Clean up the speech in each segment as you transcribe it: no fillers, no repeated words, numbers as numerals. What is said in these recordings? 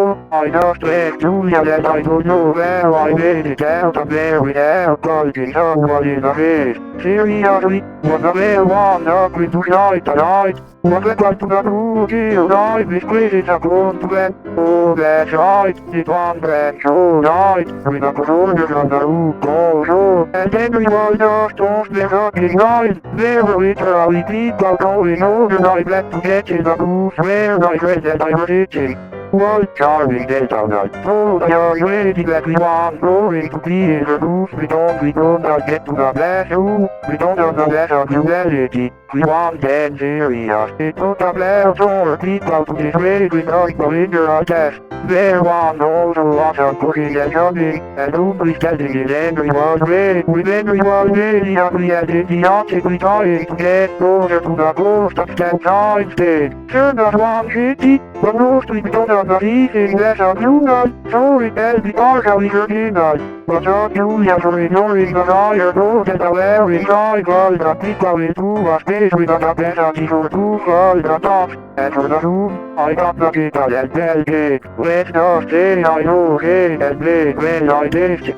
know. I just left Julia and I don't know where I made it out of there without biting someone in the face. Seriously, was the real one up with tonight tonight? Was it like to the movie right? This place is a grown to oh, that's right. It was that show night with the soldiers on the roof show. And everyone just tossed their fucking line. There were literally people going over my back to get in the booth where I said that I was itching. One charming day tonight, told the young lady that we was going to be in the booth because we could not get to the bathroom because of the lack of humanity. We was dead serious. It took a blast for people to dissuade with us belligerent test. There was also lots of pushing and shoving, and nobody standing in everyone's way, with everyone radiantly and idiotically trying to get closer to the ghost of Stan's stage. Sure, not one shitty, but mostly because of the teaching less of human, so it can be partially original. But not Julia for ignoring the higher goals and the very shy girl that people into a space with a capacity for two girls at top. And for the room, I got the guitar and bell cake. Let's just say I know cake and play when I taste it.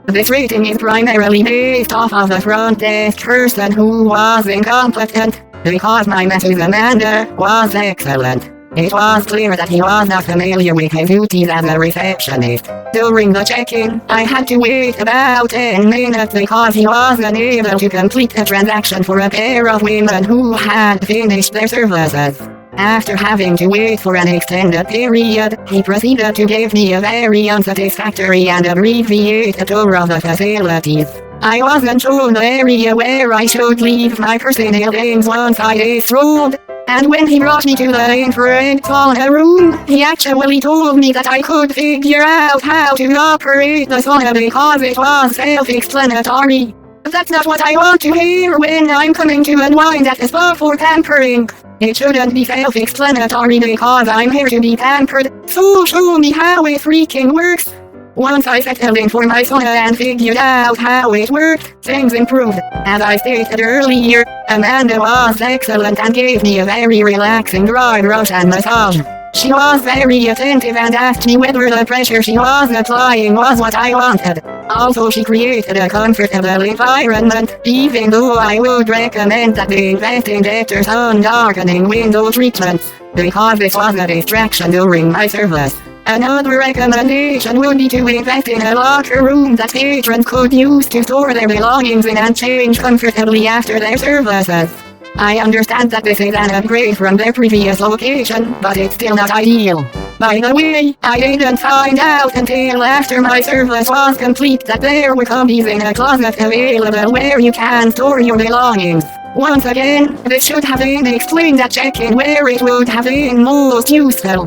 This rating is primarily based off of the front desk person who was incompetent, because my Mrs. Amanda was excellent. It was clear that he was not familiar with his duties as a receptionist. During the check-in, I had to wait about 10 minutes because he wasn't able to complete a transaction for a pair of women who had finished their services. After having to wait for an extended period, he proceeded to give me a very unsatisfactory and abbreviated tour of the facilities. I wasn't shown the area where I should leave my personal things once I disrolled. And when he brought me to the entrance on a room, he actually told me that I could figure out how to operate the sauna because it was self-explanatory. That's not what I want to hear when I'm coming to unwind at the spa for pampering. It shouldn't be self-explanatory because I'm here to be pampered, so show me how it freaking works. Once I settled in for my sauna and figured out how it worked, things improved. As I stated earlier, Amanda was excellent and gave me a very relaxing dry brush and massage. She was very attentive and asked me whether the pressure she was applying was what I wanted. Also, she created a comfortable environment, even though I would recommend that they invest in better sun darkening window treatments, because this was a distraction during my service. Another recommendation would be to invest in a locker room that patrons could use to store their belongings in and change comfortably after their services. I understand that this is an upgrade from their previous location, but it's still not ideal. By the way, I didn't find out until after my service was complete that there were cubbies in a closet available where you can store your belongings. Once again, this should have been explained at check-in where it would have been most useful.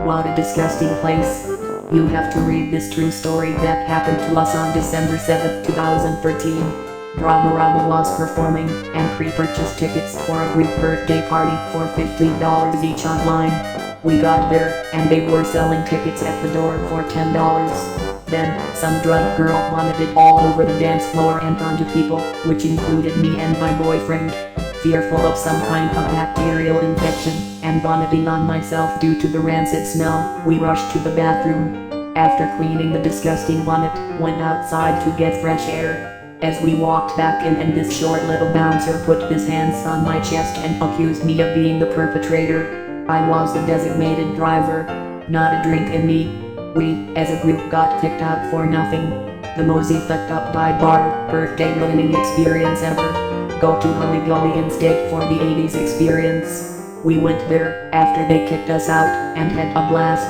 What a disgusting place. You have to read this true story that happened to us on December 7th, 2013. YelpDrama was performing and pre-purchased tickets for a group birthday party for $15 each online. We got there, and they were selling tickets at the door for $10. Then, some drunk girl vomited all over the dance floor and onto people, which included me and my boyfriend. Fearful of some kind of bacterial infection, and vomiting on myself due to the rancid smell, we rushed to the bathroom. After cleaning the disgusting vomit, went outside to get fresh air. As we walked back in, and this short little bouncer put his hands on my chest and accused me of being the perpetrator. I was the designated driver, not a drink in me. We, as a group, got kicked out for nothing. The mosey fucked up by bar, birthday ruining experience ever. Go to Gully Gully instead for the 80s experience. We went there after they kicked us out and had a blast.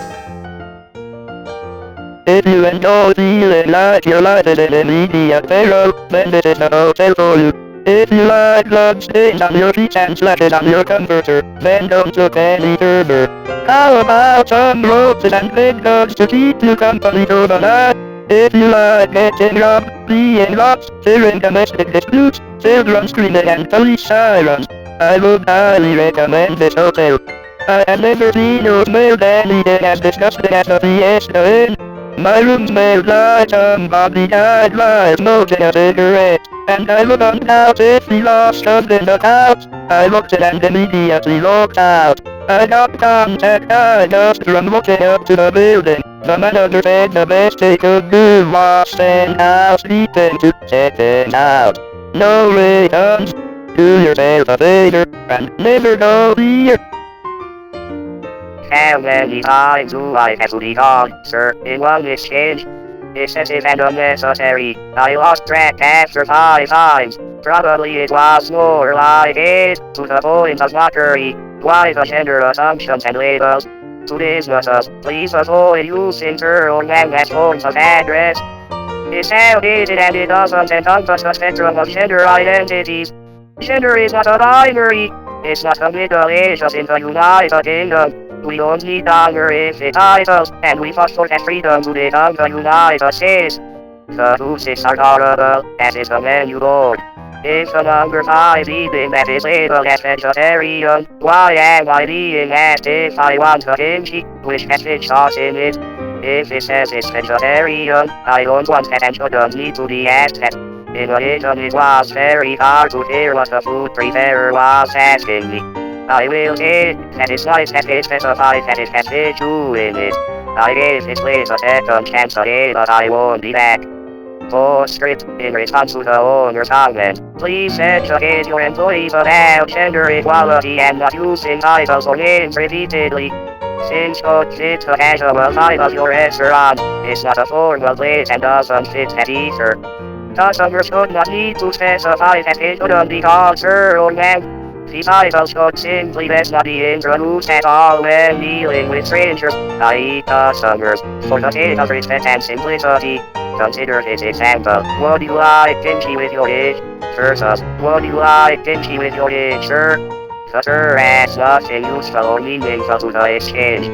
If you enjoy feeling like you're live in an immediate peril, then this is the hotel for you. If you like blood stains on your feet and splashes on your comforter, then don't look any further. How about some roses and big dogs to keep you company through the night? If you like getting robbed, being lost, fearing domestic disputes, children screaming and police sirens, I would highly recommend this hotel. I have never seen or smelled anything as disgusting as the Fiesta Inn. My room smelled like somebody died while smoking a cigarette, and I would undoubtedly lost up in the couch. I looked it and immediately locked out. I got contact, I just run walking up to the building. The manager said the best they could do was stand out, sleeping to checking out. No returns, do yourself a favor, and never go here. How many times do I have to be called, sir, in one exchange? Excessive and unnecessary. I lost track after 5 times. Probably it was more like 8, to the point of mockery. Why the gender assumptions and labels? To businesses, please avoid using surname as forms of address. It's outdated and it doesn't encompass the spectrum of gender identities. Gender is not a binary. It's not the Middle Ages in the United Kingdom. We don't need honorific titles, and we fought for that freedom to become the United States. The rules are tolerable, as is the menu board. If the number 5 eating that is labeled as vegetarian, why am I being asked if I want a kimchi, which has fish sauce in it? If it says it's vegetarian, I don't want that and shouldn't need to be asked that. In addition, it was very hard to hear what the food preparer was asking me. I will say that it's nice that it specifies that it has fish too in it. I gave this place a second chance today, but I won't be back. Postscript, in response to the owner's comment, please educate your employees about gender equality and not using titles or names repeatedly. Since don't fit the casual vibe of your restaurant, it's not a formal place and doesn't fit that either. Customers should not need to specify that it shouldn't be called sir or ma'am. The title should simply best not be introduced at all when dealing with strangers, i.e. customers, for the sake of respect and simplicity. Consider this example. Would you like kimchi with your egg? Versus, would you like kimchi with your egg, sir? The sir adds nothing useful or meaningful to the exchange.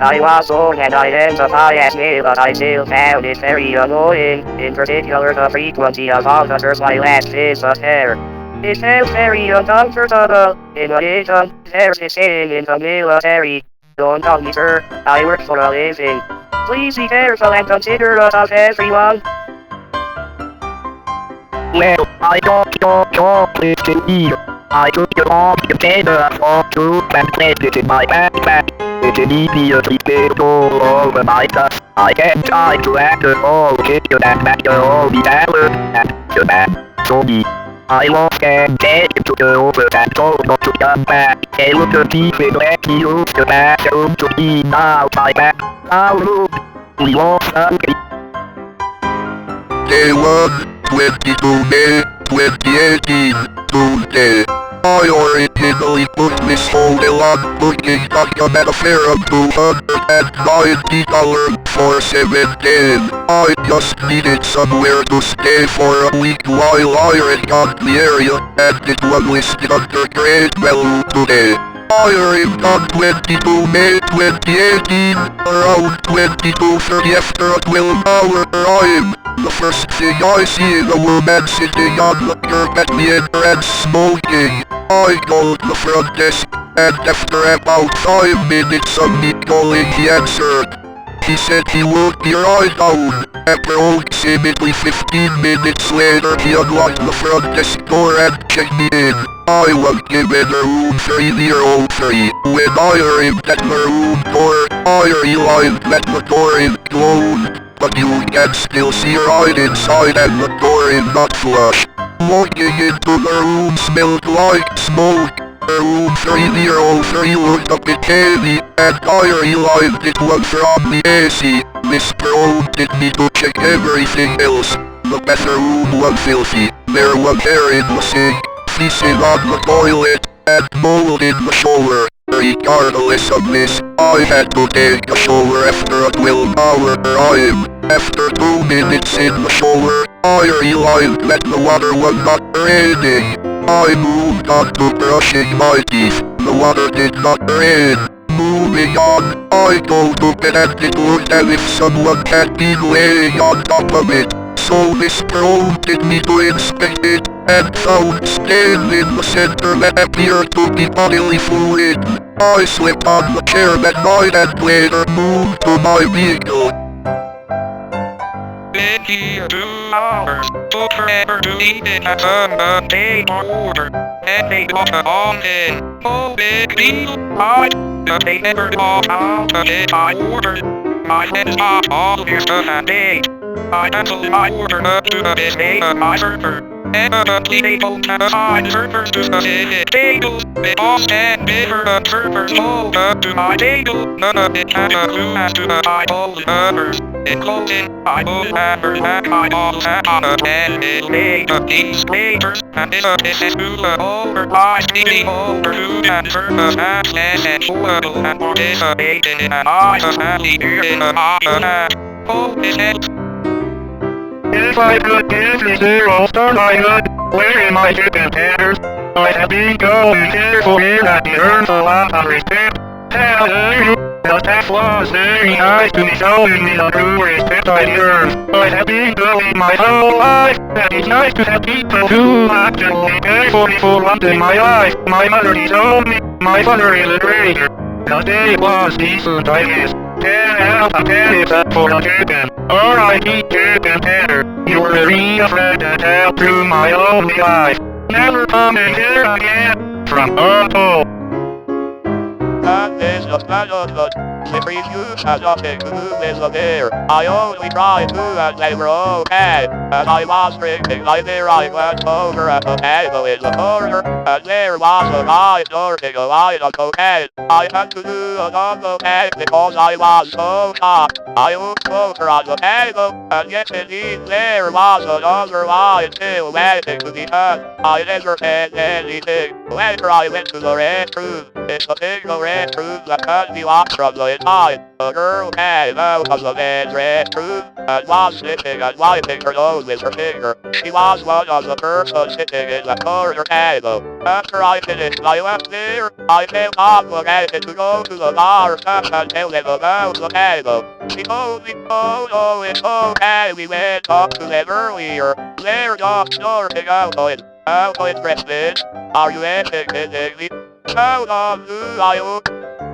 I was told and identified as male, but I still found it very annoying, in particular the frequency of all the sirs my last visit there. It felt very uncomfortable. In addition, there's this saying in the military, don't call me sir, I work for a living. Please be careful and considerate of everyone. Well, I got your chocolate to eat. I took it off the table for two and placed it in my backpack. It immediately spilled all over my cuff. I kept trying to act a whole kitchen and master all the salad and the man. Sorry. I lost and dead to the over and told not to come back. They looked at me with let me use the bathroom to clean out my back. How rude. We lost hungry. Day 1, 22 May, 2018, Tuesday. I originally put this whole deal on booking document a fare of $290 for 7 days. I just needed somewhere to stay for a week while I recon the area, and it was listed under Great Value today. I arrived on 22 May 2018, around 22:30 after a 12-hour drive. The first thing I see is a woman sitting on the curb at the entrance smoking. I called the front desk, and after about 5 minutes of me calling, he answered. He said he would be right down. Approximately 15 minutes later, he unlocked the front desk door and checked me in. I was given a room 303. When I arrived at the room door, I realized that the door is closed, but you can still see right inside and the door is not flush. Walking into the room smelled like smoke. Room 303 looked a bit heavy, and I realized it was from the AC. This prompted me to check everything else. The bathroom was filthy. There was hair in the sink, feces on the toilet, and mold in the shower. Regardless of this, I had to take a shower after a 12-hour drive. After 2 minutes in the shower, I realized that the water was not raining. I moved on to brushing my teeth. The water did not rain. Moving on, I go to bed and it looked as if someone had been laying on top of it. So this prompted me to inspect it, and found stains in the center that appeared to be bodily fluid. I slipped on the chair that night and later moved to my vehicle. Been here 2 hours, took forever to eat it at a table order, and they got it on in. Oh big deal, right? but they never know how to get my order. My head is not obvious and big. I cancel my order up to the mistake of my server. Evidently they don't have assigned servers to specific tables. Because and bigger the servers hold up to my table. None of it has a clue as to the titles numbers. In closing, I will remember that I also have a 10 mistake of these papers. And if a business to the over by speaking over to and serve as and enjoyable and participating in an item here in the item. Oh, business. If I could give me 0 star I would, where in my chicken tenders? I have been going careful here and it earns a lot of respect. Hallelujah, the text was very nice to me, showing me the true respect I earn. I have been going my whole life, and it's nice to have people who actually care for me for once in my life. My mother disowned me, my father is a traitor. The day was decent, I guess. 10 out of 10 except for the chicken. R.I.P. chicken tender. You were really a friend that helped through my lonely life. Never come in here again. From Otto. That is just bad good. The reviews has nothing to do with the beer. I only tried two and they were okay. As I was drinking my beer I went over at the table in the corner, and there was a guy snorting a line of cocaine. I had to do a double take because I was so shocked. I looked closer at the table, and yes indeed there was another line still waiting to be done. I never said anything. Later I went to the restroom. It's a single restroom that can be locked from the inside. A girl came out of the men's restroom and was sitting and wiping her nose with her finger. She was one of the persons sitting in the corner table. After I finished my left there, I felt obligated to go to the bar staff and tell them about the table. She told me, oh no, it's okay, we went up to them earlier. They're just snorting alcohol. Alcohol breakfast. Are you kidding me? How long do I look?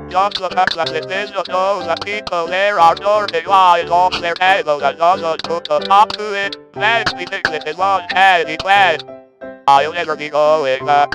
Just the fact that this business knows that people there are snorting lines off their table and doesn't put a stop to it makes me think this is one heavy quest. I'll never be going back.